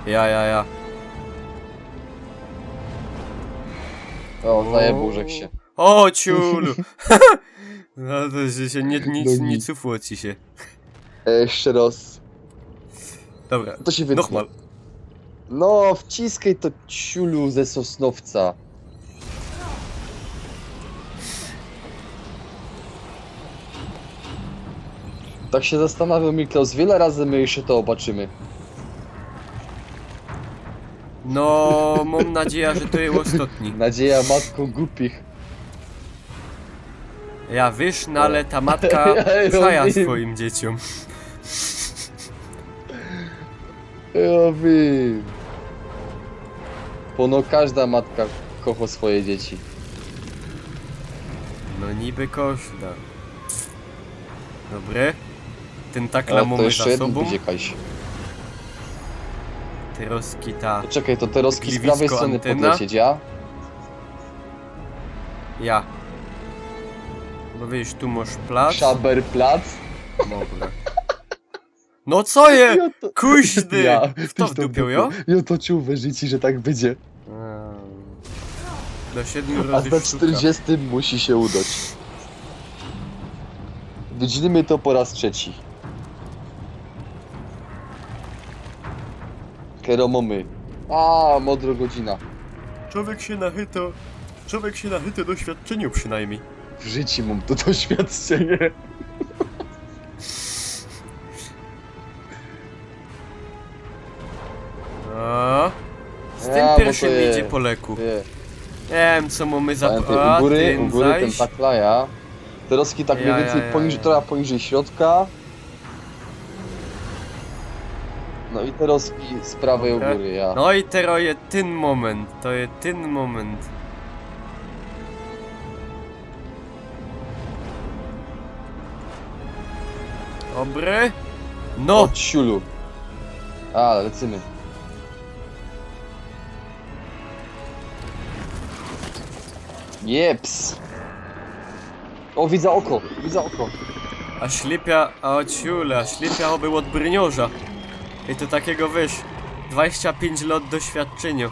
Ja. O, zajebał żech się. O, ciulu! No to że się nie No nic. cufło ci się. Jeszcze raz. Dobra, To się wytnie. nochmal. No, wciskaj to ciulu ze Sosnowca. Tak się zastanawiam, Miklos, wiele razy my jeszcze to zobaczymy. No, mam nadzieję, że to jest ostatni. Nadzieja matką głupich. Ja wiesz, no ale ta matka Ja przaja wiem. swoim dzieciom. Ja wiem. Pono każda matka kocha swoje dzieci. No niby koszda. Dobre. Tentakla Ale to mamy jeszcze za jeden sobą. będzie Kaś. Tyroski ta. Czekaj, to te roski z Kliwisko, prawej strony antena. podlecieć, ja? Ja. Bo wiesz, tu masz plac. Szaberplac. Dobra. No co je? Ja to- Kuźdy! Ja, W to wdupił, jo? Ja to czuł we życiu, że tak będzie. Do 7 A razy za sztuka. 40 musi się udać. Widzimy to po raz trzeci. Keromomy. A, modro godzina. Człowiek się nachyta doświadczeniu przynajmniej. W życiu mam to doświadczenie. A, z tym Ja, bo pierwszym to idzie jest- po leku. Nie. Nie wiem co mamy za... Pamiętaj, A, u góry tym ten zajść. taklaja. Te roski tak mniej Ja, więcej ja. poniżej, trochę poniżej środka. No i te roski z prawej u Dobra. góry, ja. No i teraz jest ten moment, to jest ten moment. Dobry. No! Od siulu. A, lecimy. Jeps. O, widzę oko, widzę oko. A ślipia, a ciule, a ślipia był od bryniorza. I to takiego wiesz, 25 lat doświadczenia.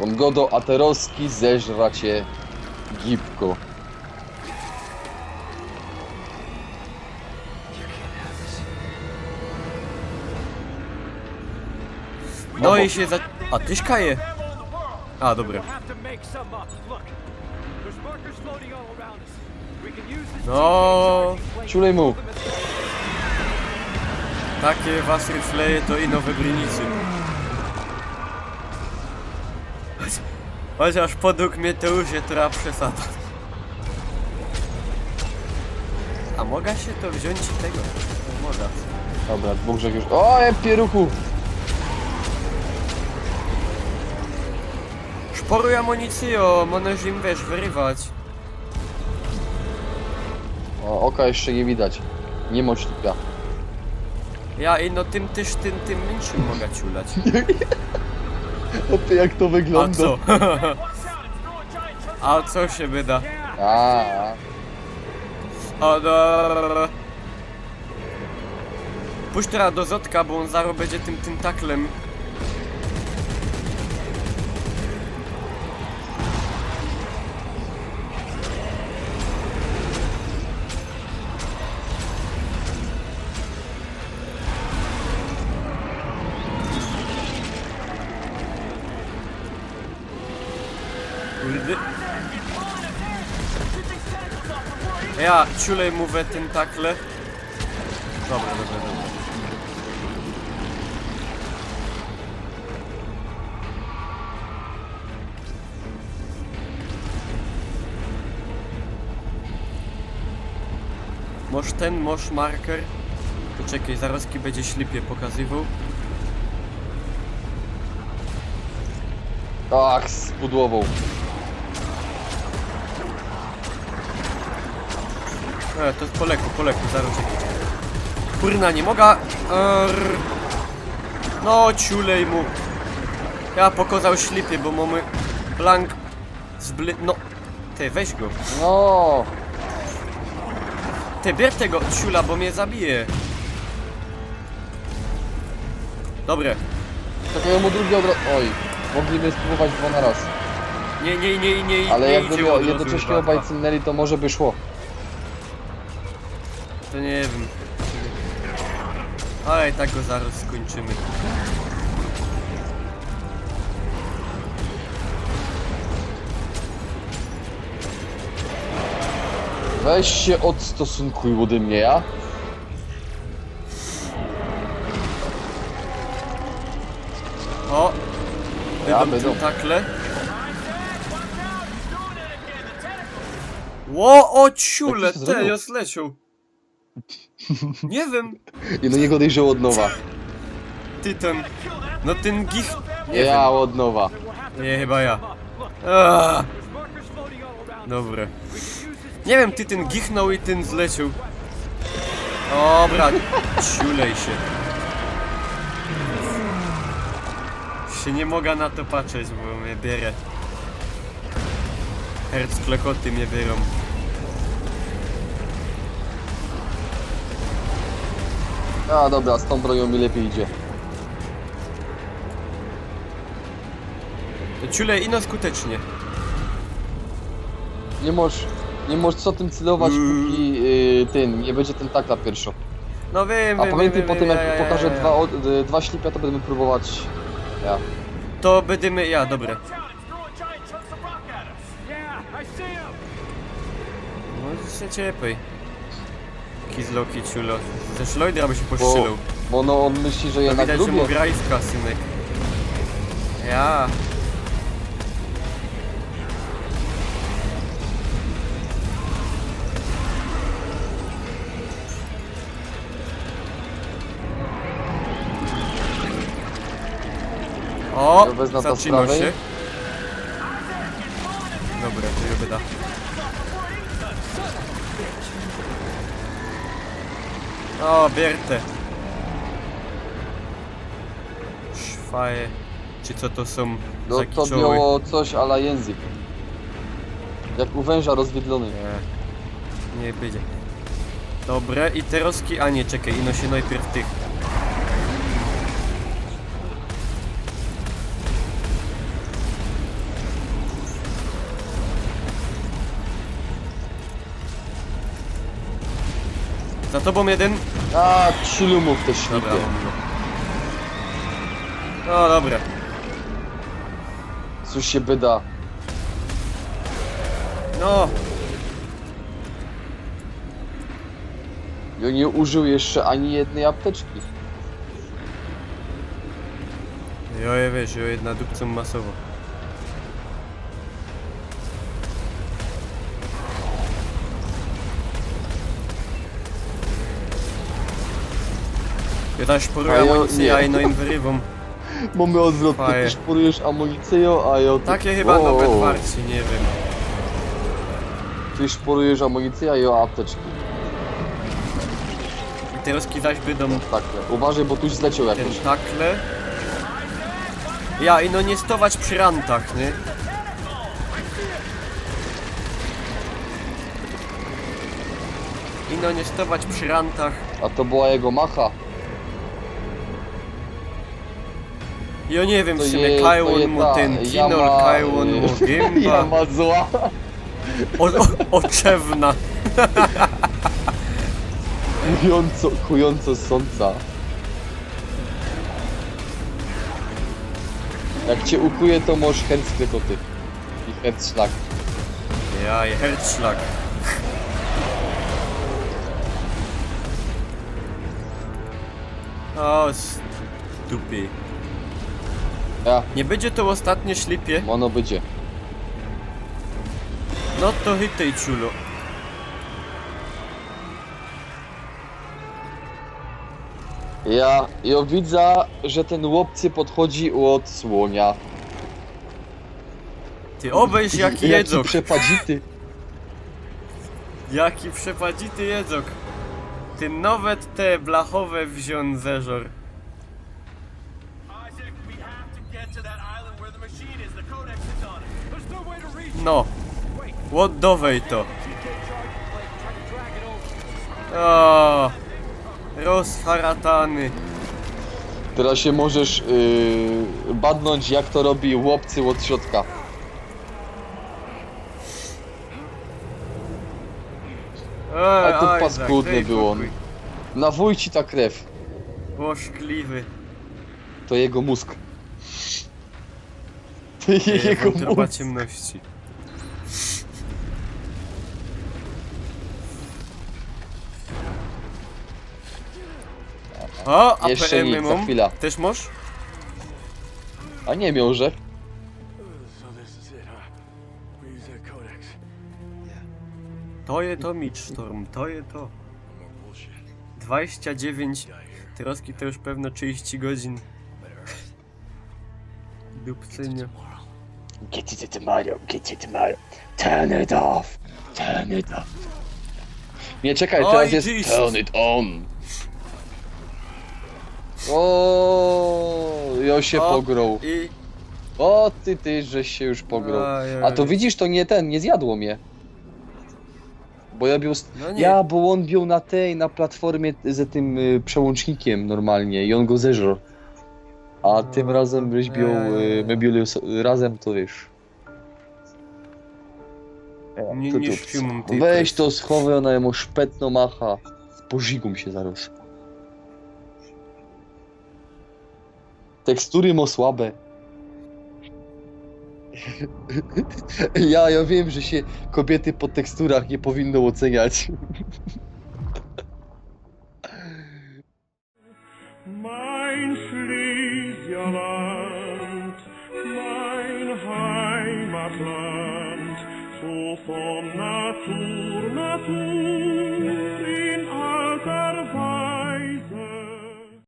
On godo, a te roski zeżra cię gipko. No bo- i się za... A tyś kaje. A, dobra. We'll have to make some up. Look, There's markers floating all around us. We can use this No, Ciulej mu. takie was ryfleje to ino wybrynicy. Chociaż podług mnie to już jest trochę przesada. A mogę się to wziąć i tego? No, mogę. Dobra, dwóch rzek już. O, pieruchu! Szporuj amunicjo, możesz im wiesz, wyrywać. O, oka jeszcze nie widać. Nie mocznika. Ja i no tym też tym mniejszym mogę ciulać. O ty jak to A wygląda? co? A co się wyda? A. O, Puść teraz do Zotka, bo on zaraz będzie tym taklem. Kurde. Ja ciulej mu we tym takle. Dobra. Masz marker. Poczekaj, zarazki będzie ślipie pokazywał. Tak, z pudłową. To jest po leku, zaraz czekaj. Kurna, nie mogę. No, ciulej mu. Ja pokazał ślipie, bo mamy blank no, ty, weź go. No. Ty, bierz tego ciula, bo mnie zabije. Dobre. Czekają mu drugi od razu. Oj, mogliby spróbować dwa na raz. Nie, Ale nie jakby idzie miał od razu jednocześnie dwa. obaj cynęli, to może by szło. To nie wiem. Ale i tak go zaraz skończymy. Weź się odstosunkuj ode mnie, ja? O! Ja Będą będą. takle. Ło, o ciule, Jak to się zrobiło? ja zleciał. Nie wiem, I no niech odejrzał od nowa. ty ten. No ten gich. Nie Ja od nowa. wiem. Nie, chyba ja. markers floating all around us. Dobre. Nie wiem, ty ten gichnął i ten zleciał. Dobra, ciulej się. Się nie mogę na to patrzeć, bo mnie bierze. Herc klekoty mnie biorą. A dobra, z tą bronią mi lepiej idzie. To ciulej ino skutecznie. Nie możesz co tym celować, póki ten, nie będzie ten takla pierwszo. No wiem, A wiem, pamiętaj wiem, potem wiem, jak ja. pokażę dwa ślipia, to będziemy próbować. Ja. To będziemy, ja, dobre. Watch out, it's throwing giant chunks of rock at us. Yeah, I see him. No się ciepłej. Kizloki, ciulo. Ze Schleudera by się poszczylał. Bo no on myśli, że No jednak widać, że mu lubię. grajska, synek. Ja. O, Ja wezmę to z zaczyna prawej. się. Dobra, to ja wyda. O, bierte. Szwaje. Czy co to są No za to kiczoły? miało coś ala język. Jak u węża rozwydlony. Nie będzie. Dobre, i teroski... A nie, czekaj, ino się najpierw tych. Za tobą jeden. A, cilu mu w te Dobra, ślipie. mam go. No dobra. Cóż się byda. No! Ja nie użył jeszcze ani jednej apteczki. Jo, je wiesz, jo jedna dupcą masowo. Ja też A poruję ja amunicję, nie. a ino im wyrywam. Mamy odwrotnie, Faje. ty szporujesz amunicję, a ja... Takie chyba O, nawet warci, nie wiem. Ty szporujesz amunicję, a ja apteczki. I teraz zaś będą Tak, uważaj, bo tu zleciał jakoś. tentakle. Ja, ino nie stować przy rantach, nie? Ino nie stować przy rantach. A to była jego macha. Ja nie wiem w To sumie, je- to Kaiłon je mu ta, ten Kinol, Yama- Kaiłon mu Gimba. Jama zła. Oczewna. Kująco sąca. Jak cię ukuje, to możesz herzkle to ty. I herzschlag. Ja, i Herzschlag. O, stupie. Ja, Nie będzie to ostatnie szlipie? ono będzie. No to hitej czulo. Ja widzę, że ten łopcy podchodzi od słonia. Ty obejrz jaki jedzok. przepadzity. Jaki przepadzity jedzok. Ty nawet te blachowe wziął zeżor. Isaac, we have to get to that island where the machine is. The codex is on it. There's no way to reach. No. Łodowej to. You can't charge the plate. Try to drag it over. O, rozharatany. Teraz się możesz badnąć, jak to robi łopcy od środka. A to Isaac, paskudny daj był on. spokój. Nawój ci ta krew. Poszkliwy. To jego mózg. To jego Wątroba mózg. ciemności. O, Jeszcze APM nic, za mam. chwila. Też masz? A nie miał, że? So this is it, huh? We use that codex. To je to Midsztorm, to je to. No more bullshit. 29 troski to już pewno 30 godzin. Dupcynie. Get it tomorrow, get it tomorrow. Turn it off, turn it off. Nie, czekaj, Oj, teraz jest Jesus. turn it on. O, ja się O, pogrął. I... O, ty, żeś się już pogrął. Ojej. A to widzisz, to nie zjadło mnie. Bo ja bił... No nie. Ja, bo on bił na tej, na platformie ze tym przełącznikiem normalnie i on go zeżrł. A tym razem byś bił, my bili razem, to wiesz. Nie, To nie tu- szpiumam tej Weź presji. to schowaj, ona jemu szpetno macha. Pożigum się zaraz. Tekstury mo słabe. Ja wiem, że się kobiety po teksturach nie powinno oceniać. Mein Schlesierland, mein Heimatland, so vom